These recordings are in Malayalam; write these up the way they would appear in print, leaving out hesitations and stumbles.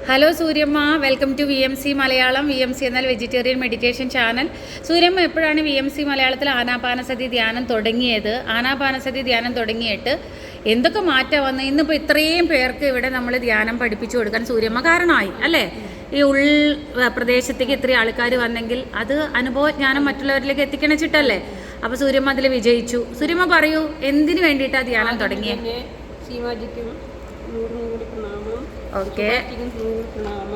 Hello Suryamma, welcome to VMC Malayalam. VMC എന്നാൽ വെജിറ്റേറിയൻ മെഡിറ്റേഷൻ ചാനൽ. സൂര്യമ്മ എപ്പോഴാണ് VMC മലയാളത്തിൽ ആനാപാനസതി ധ്യാനം തുടങ്ങിയത്? ആനാപാനസതി ധ്യാനം തുടങ്ങിയിട്ട് എന്തൊക്കെ മാറ്റം വന്നു? ഇന്നിപ്പോൾ ഇത്രയും പേർക്ക് ഇവിടെ നമ്മൾ ധ്യാനം പഠിപ്പിച്ചു കൊടുക്കാൻ സൂര്യമ്മ കാരണമായി അല്ലേ? ഈ പ്രദേശത്തേക്ക് ഇത്രയും ആൾക്കാർ വന്നെങ്കിൽ അത് അനുഭവജ്ഞാനം മറ്റുള്ളവരിലേക്ക് എത്തിക്കണിച്ചിട്ടല്ലേ? അപ്പോൾ സൂര്യമ്മ അതിൽ വിജയിച്ചു. സൂര്യമ്മ പറയൂ, എന്തിനു വേണ്ടിയിട്ടാണ് ധ്യാനം തുടങ്ങിയത്? ഓക്കെ,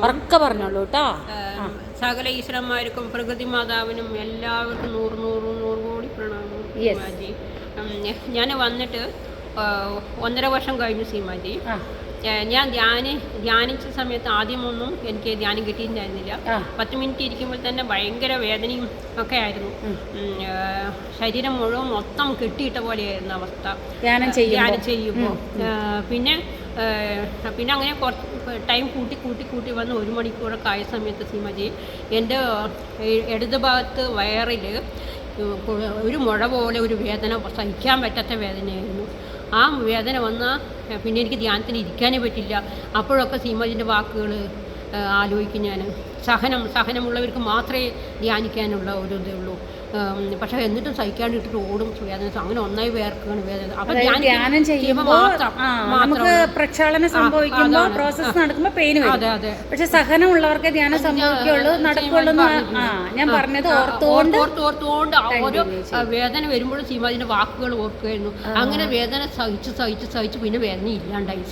ഉറക്കെ പറഞ്ഞോളൂ കേട്ടോ. സകല ഈശ്വരന്മാർക്കും പ്രകൃതി മാതാവിനും എല്ലാവർക്കും നൂറ് കോടി പ്രണാമം സീമാജി. ഞാൻ വന്നിട്ട് 1.5 വർഷം കഴിഞ്ഞു സീമാജി. ഞാൻ ധ്യാനിച്ച സമയത്ത് ആദ്യമൊന്നും എനിക്ക് ധ്യാനം കിട്ടിയിട്ടുണ്ടായിരുന്നില്ല. 10 മിനിറ്റ് ഇരിക്കുമ്പോൾ തന്നെ ഭയങ്കര വേദനയും ഒക്കെ ആയിരുന്നു. ശരീരം മുഴുവൻ മൊത്തം കെട്ടിയിട്ട പോലെയായിരുന്നു അവസ്ഥ ധ്യാനം ചെയ്യുമ്പോൾ. പിന്നെ അങ്ങനെ കുറച്ച് ടൈം കൂട്ടി വന്ന് 1 മണിക്കൂറൊക്കെ ആയ സമയത്ത് സീമാജി എൻ്റെ ഇടത് ഭാഗത്ത് വയറിൽ ഒരു മുഴ പോലെ ഒരു വേദന, സഹിക്കാൻ പറ്റാത്ത വേദനയായിരുന്നു. ആ വേദന വന്നാൽ പിന്നെ എനിക്ക് ധ്യാനത്തിന് ഇരിക്കാനേ പറ്റില്ല. അപ്പോഴൊക്കെ സീമാജിൻ്റെ വാക്കുകൾ ആലോചിക്കും ഞാൻ. സഹനമുള്ളവർക്ക് മാത്രമേ ധ്യാനിക്കാനുള്ള ഒരു ഇതേ ഉള്ളൂ. പക്ഷെ എന്നിട്ടും സഹിക്കാണ്ടിട്ടിട്ട് ഓടും വേദന. അങ്ങനെ ഒന്നായി വേർക്കാണ് വേദന. അപ്പൊ ധ്യാനം ചെയ്യുമ്പോൾ നമുക്ക് പ്രക്ഷാളനം സംഭവിക്കുമ്പോൾ പ്രോസസ്സ് നടക്കുമ്പോൾ പെയിൻ വരും. പക്ഷെ സഹനമുള്ളവർക്ക് ധ്യാനം സംഭവിക്കുള്ളൂ, നടക്കുള്ളൂ. ഞാൻ പറഞ്ഞത് ഓർത്തോണ്ട് ഓരോ വേദന വരുമ്പോഴും സീമാജിന്റെ വാക്കുകൾ ഓർക്കുമായിരുന്നു. അങ്ങനെ വേദന സഹിച്ച് പിന്നെ വേദന ഇല്ലാണ്ടായി.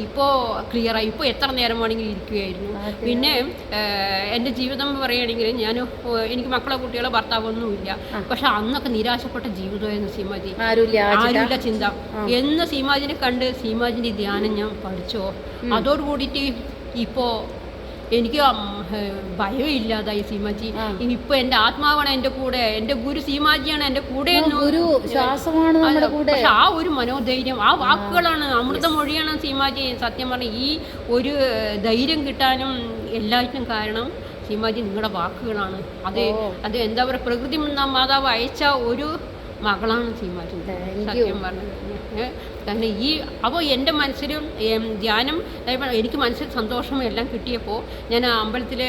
ഇപ്പോ ക്ലിയറായി. ഇപ്പൊ എത്ര നേരം വേണമെങ്കിലും ഇരിക്കുകയായിരുന്നു. പിന്നെ എൻ്റെ ജീവിതം പറയുകയാണെങ്കിൽ എനിക്ക് മക്കളെ കുട്ടികളെ ഭർത്താവൊന്നുമില്ല. പക്ഷെ അന്നൊക്കെ നിരാശപ്പെട്ട ജീവിതമായിരുന്നു സീമാജി. ആരുമില്ല ചിന്ത. എന്ന് സീമാജിനെ കണ്ട് സീമാജിന്റെ ധ്യാനം ഞാൻ പഠിച്ചോ, അതോടുകൂടിയിട്ട് ഇപ്പോ എനിക്ക് ഭയം ഇല്ലാതായി സീമാജി. ഇപ്പൊ എൻ്റെ ആത്മാവാണ് എൻ്റെ കൂടെ, എൻ്റെ ഗുരു സീമാജിയാണ് എൻ്റെ കൂടെ. പക്ഷെ ആ ഒരു മനോധൈര്യം, ആ വാക്കുകളാണ്, അമൃതമൊഴിയാണ് സീമാജി. സത്യം പറഞ്ഞ ഈ ഒരു ധൈര്യം കിട്ടാനും എല്ലാറ്റിനും കാരണം സീമാജി നിങ്ങളുടെ വാക്കുകളാണ്. അത് എന്താ പറയുക, പ്രകൃതി മാതാവ് അയച്ച ഒരു മകളാണ് സീമാജി. സത്യം പറഞ്ഞത് കാരണം അപ്പോൾ എൻ്റെ മനസ്സിലും ധ്യാനം എനിക്ക് മനസ്സിൽ സന്തോഷവും എല്ലാം കിട്ടിയപ്പോൾ ഞാൻ അമ്പലത്തിൽ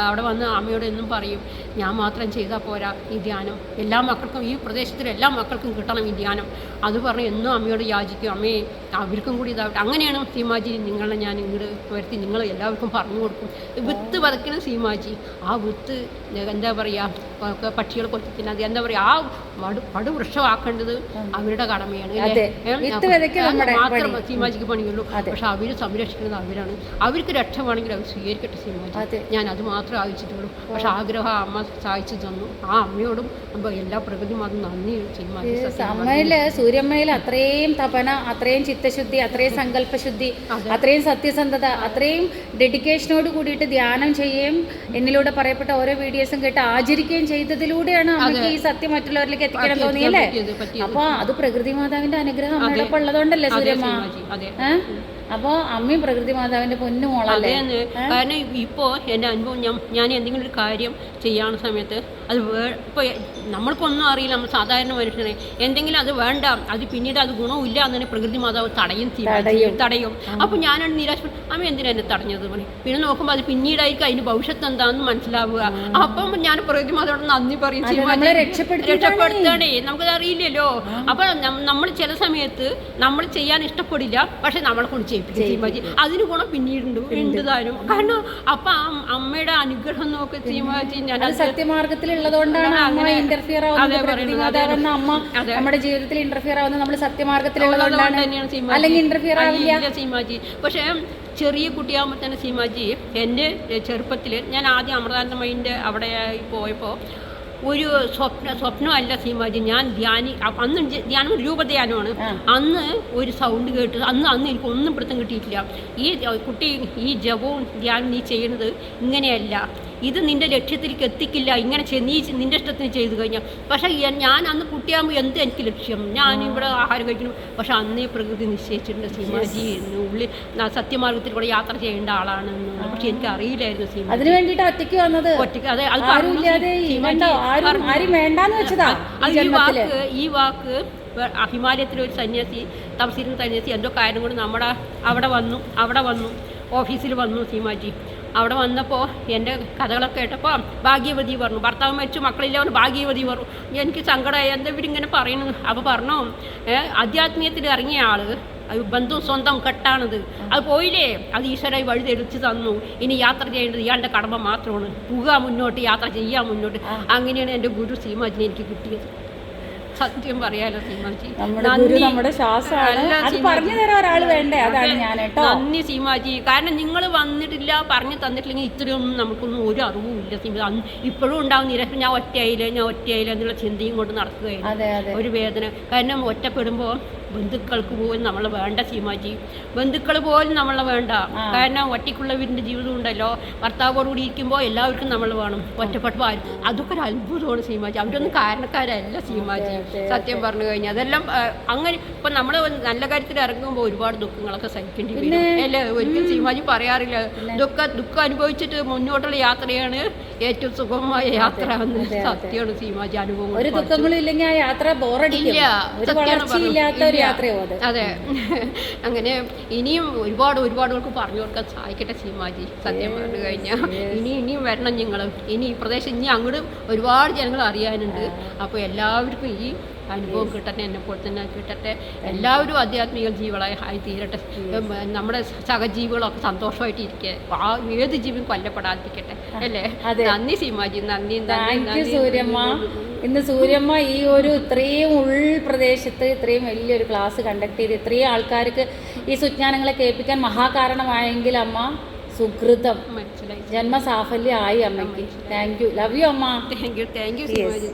അവിടെ വന്ന് അമ്മയോട് എന്നും പറയും, ഞാൻ മാത്രം ചെയ്താൽ പോരാ, ഈ ധ്യാനം എല്ലാ മക്കൾക്കും, ഈ പ്രദേശത്തിലെ എല്ലാ മക്കൾക്കും കിട്ടണം ഈ ധ്യാനം. അത് പറഞ്ഞ് എന്നും അമ്മയോട് യാചിക്കും, അമ്മയെ അവർക്കും കൂടി ഇതാവട്ടെ. അങ്ങനെയാണ് സീമാജി നിങ്ങളെ ഞാൻ ഇങ്ങോട്ട് വരുത്തി നിങ്ങൾ എല്ലാവർക്കും പറഞ്ഞു കൊടുക്കും. വിത്ത് പതയ്ക്കുന്ന സീമാജി, ആ വിത്ത് എന്താ പറയുക, പക്ഷികൾ കൊത്തിക്കുന്നത് എന്താ പറയുക, ആ പടുവൃക്ഷമാക്കേണ്ടത് അവരുടെ കടമയാണ്. മാത്രം സീമാജിക്ക് പണിയുള്ളൂ. പക്ഷെ അവര് സംരക്ഷിക്കുന്നത് അവരാണ്. അവർക്ക് രക്ഷമാണെങ്കിൽ അവർ സ്വീകരിക്കട്ടെ സീമാജി. ഞാൻ അത് മാത്രമേ ആവശ്യപ്പെട്ടുള്ളൂ. പക്ഷെ ആഗ്രഹം അമ്മ സഹായിച്ചു തന്നു. ആ അമ്മയോടും എല്ലാ പ്രകൃതി മാതും നന്ദി സീമാജി. അമ്മയില് സൂര്യമ്മയിൽ അത്രയും തപന, അത്രയും ചിത്തശുദ്ധി, അത്രയും സങ്കല്പശുദ്ധി, അത്രയും സത്യസന്ധത, അത്രയും ഡെഡിക്കേഷനോട് കൂടിയിട്ട് ധ്യാനം ചെയ്യുകയും എന്നിലൂടെ പറയപ്പെട്ട ഓരോ വീഡിയോസും കേട്ട് ആചരിക്കുകയും ചെയ്തതിലൂടെയാണ് അമ്മയ്ക്ക് ഈ സത്യം മറ്റുള്ളവരിലേക്ക് എത്തിക്കണം തോന്നിയല്ലേ? അപ്പൊ അത് പ്രകൃതി മാതാവിന്റെ അനുഗ്രഹം അമ്മയോടൊപ്പം ഉള്ളതുകൊണ്ടല്ലേ സൂര്യമ്മ? അപ്പോ അമ്മയും പ്രകൃതി മാതാവിന്റെ പൊന്നു മോളല്ലേ? കാരണം ഇപ്പോ എന്റെ അനുഭവം, ഞാൻ എന്തെങ്കിലും ഒരു കാര്യം ചെയ്യാവുന്ന സമയത്ത് അത് ഇപ്പോൾ നമ്മൾക്കൊന്നും അറിയില്ല, നമ്മൾ സാധാരണ മനുഷ്യനെ എന്തെങ്കിലും അത് വേണ്ട, അത് പിന്നീട് അത് ഗുണമില്ല എന്ന് പ്രകൃതി മാതാവ് തടയും. അപ്പോൾ ഞാനാണ് നിരാശപ്പെട്ടു, അമ്മ എന്തിനാ എന്നെ തടഞ്ഞത് പണി. പിന്നെ നോക്കുമ്പോൾ അത് പിന്നീടായിരിക്കും അതിന് ഭവിഷ്യത്ത് എന്താണെന്ന് മനസ്സിലാവുക. അപ്പം ഞാൻ പ്രകൃതി മാതാവോട് നന്ദി പറയും, രക്ഷപ്പെടുത്തണേ, നമുക്കത് അറിയില്ലല്ലോ. അപ്പോൾ നമ്മൾ ചില സമയത്ത് നമ്മൾ ചെയ്യാൻ ഇഷ്ടപ്പെടില്ല, പക്ഷെ നമ്മളെ കൊണ്ട് ചെയ്യിപ്പിക്കും സീമാജി. അതിന് ഗുണം പിന്നീടുണ്ട് താനും. കാരണം അപ്പൊ അമ്മയുടെ അനുഗ്രഹം നോക്കി സീമാജി. ഞാൻ സത്യമാർഗത്തിലുള്ളതുകൊണ്ടാണ് അമ്മ ഇന്റർഫിയർ ആവുന്നത്. അമ്മ നമ്മുടെ ജീവിതത്തിൽ ഇന്റർഫിയർ ആവുന്നത് നമ്മൾ സത്യമാർഗത്തിലുള്ളതുകൊണ്ടാണ്, അല്ലെങ്കിൽ ഇന്റർഫിയർ ആവില്ല സീമാജി. പക്ഷേ ചെറിയ കുട്ടിയാകുമ്പോൾ തന്നെ സീമാജി, എൻ്റെ ചെറുപ്പത്തിൽ ഞാൻ ആദ്യം അമൃതാനന്ദമയിൻ്റെ അവിടെ പോയപ്പോൾ ഒരു സ്വപ്നമല്ല സീമാജി. ഞാൻ അന്ന് ധ്യാനം രൂപധ്യാനമാണ്. അന്ന് ഒരു സൗണ്ട് കേട്ട് അന്ന് എനിക്ക് ഒന്നും പിടുത്തം കിട്ടിയിട്ടില്ല. ഈ കുട്ടി, ഈ ജപവും ധ്യാനം നീ ചെയ്യുന്നത് ഇങ്ങനെയല്ല, ഇത് നിന്റെ ലക്ഷ്യത്തിലേക്ക് എത്തിക്കില്ല, ഇങ്ങനെ നീ നിന്റെ ഇഷ്ടത്തിന് ചെയ്തു കഴിഞ്ഞാൽ. പക്ഷേ ഞാൻ അന്ന് കുട്ടിയാകുമ്പോൾ എന്ത് എനിക്ക് ലക്ഷ്യം, ഞാനിവിടെ ആഹാരം കഴിക്കണം. പക്ഷെ അന്നേ പ്രകൃതി നിശ്ചയിച്ചിട്ടുണ്ട് സീമാജി, ഉള്ളിൽ സത്യമാർഗത്തിൽ കൂടെ യാത്ര ചെയ്യേണ്ട ആളാണെന്ന്. പക്ഷെ എനിക്ക് അറിയില്ലായിരുന്നു സീമാജി. അതിന് വേണ്ടിയിട്ട് ഒറ്റയ്ക്ക് വന്നത്. അതെ, ഈ വാക്ക് ഹിമാലയത്തിലൊരു സന്യാസി, തപസ്സിരുന്ന സന്യാസി എന്തോ കാര്യം കൊണ്ട് അവിടെ വന്നു. ഓഫീസിൽ വന്നു സീമാജി. അവിടെ വന്നപ്പോൾ എൻ്റെ കഥകളൊക്കെ കേട്ടപ്പോൾ ഭാഗ്യവതി പറഞ്ഞു, ഭർത്താവ് മരിച്ചു മക്കളില്ല പറഞ്ഞു ഭാഗ്യവതി പറഞ്ഞു. എനിക്ക് സങ്കടമായി, എന്താ ഇവരിങ്ങനെ പറയുന്നത്. അപ്പോൾ പറഞ്ഞു ആധ്യാത്മീയത്തിൽ ഇറങ്ങിയ ആൾ ബന്ധു സ്വന്തം കെട്ടാണിത്, അത് പോയില്ലേ, അത് ഈശ്വരായി വഴി തെളിച്ച് തന്നു. ഇനി യാത്ര ചെയ്യേണ്ടത് ഇയാളുടെ കടമ മാത്രമാണ്, പോവുക മുന്നോട്ട്, യാത്ര ചെയ്യാൻ മുന്നോട്ട്. അങ്ങനെയാണ് എൻ്റെ ഗുരു സീമാജിനെ എനിക്ക് കിട്ടിയത്. സത്യം പറയാലോ സീമാജി, നമ്മുടെ ശ്വാസമാണ്. അത് പറഞ്ഞു തരാൻ ഒരാൾ വേണ്ടേ, അതാണ് ഞാൻ കേട്ടോ. നന്ദി സീമാജി. കാരണം നിങ്ങൾ വന്നിട്ടില്ല, പറഞ്ഞു തന്നിട്ടില്ലെങ്കിൽ ഇത്രയൊന്നും നമുക്കൊന്നും ഒരു അറിവും ഇല്ല സീമാജി. ഇപ്പോഴും ഉണ്ടാവുന്നില്ല, ഞാൻ ഒറ്റയായില്ല എന്നുള്ള ചിന്തയും കൊണ്ട് നടക്കുകയായിരുന്നു. ഒരു വേദന. കാരണം ഒറ്റപ്പെടുമ്പോൾ ബന്ധുക്കൾക്ക് പോലും നമ്മളെ വേണ്ട സീമാജി, ബന്ധുക്കൾ പോലും നമ്മളെ വേണ്ട. കാരണം ഒറ്റയ്ക്കുള്ളവരിൻ്റെ ജീവിതം ഉണ്ടല്ലോ, ഭർത്താവോടുകൂടി ഇരിക്കുമ്പോൾ എല്ലാവർക്കും നമ്മൾ വേണം. ഒറ്റപ്പെട്ടപ്പോൾ അതൊക്കെ ഒരു അത്ഭുതമാണ് സീമാജി. അവരൊന്നും കാരണക്കാരല്ല സീമാജി, സത്യം പറഞ്ഞു കഴിഞ്ഞാൽ. അതെല്ലാം അങ്ങനെ ഇപ്പം നമ്മൾ നല്ല കാര്യത്തിൽ ഇറങ്ങുമ്പോൾ ഒരുപാട് ദുഃഖങ്ങളൊക്കെ സഹിക്കേണ്ടി വരും അല്ലേ. ഒരിക്കലും സീമാജി പറയാറില്ല ദുഃഖം അനുഭവിച്ചിട്ട് മുന്നോട്ടുള്ള യാത്രയാണ് ഏറ്റവും സുഗമമായ യാത്ര എന്ന്. സത്യമാണ് സീമാജി. അനുഭവം ഒരു ദുഃഖങ്ങളും ഇല്ലെങ്കിൽ ആ യാത്ര ബോറടിക്കില്ല, അതെ. അങ്ങനെ ഇനിയും ഒരുപാട് പേർക്ക് പറഞ്ഞു കൊടുക്കാൻ സഹായിക്കട്ടെ സീമാജി, സത്യം പറഞ്ഞു കഴിഞ്ഞാൽ. ഇനിയും വരണം നിങ്ങൾ. ഇനി ഈ പ്രദേശം ഇനി അങ്ങോട്ടും ഒരുപാട് ജനങ്ങൾ അറിയാനുണ്ട്. അപ്പോൾ എല്ലാവർക്കും ഈ അനുഭവം കിട്ടട്ടെ, എന്നെപ്പോലെ തന്നെ കിട്ടട്ടെ. എല്ലാവരും ആധ്യാത്മിക ജീവികളായി ആയി തീരട്ടെ. നമ്മുടെ സഹജീവികളൊക്കെ സന്തോഷമായിട്ട് ഇരിക്കുക, ഏത് ജീവിയും കൊല്ലപ്പെടാതിരിക്കട്ടെ അല്ലേ. നന്ദി സീമാജി, നന്ദി. സൂര്യമ്മ, ഇന്ന് സൂര്യമ്മ ഈ ഒരു ഇത്രയും ഉൾപ്രദേശത്ത് ഇത്രയും വലിയൊരു ക്ലാസ് കണ്ടക്ട് ചെയ്ത് ഇത്രയും ആൾക്കാർക്ക് ഈ സുജ്ഞാനങ്ങളെ കേൾപ്പിക്കാൻ മഹാകാരണമായെങ്കിൽ അമ്മ സുകൃതം, ജന്മസാഫല്യമായി അമ്മയ്ക്ക്. താങ്ക് യു, ലവ് യു അമ്മ. Thank you Seema G.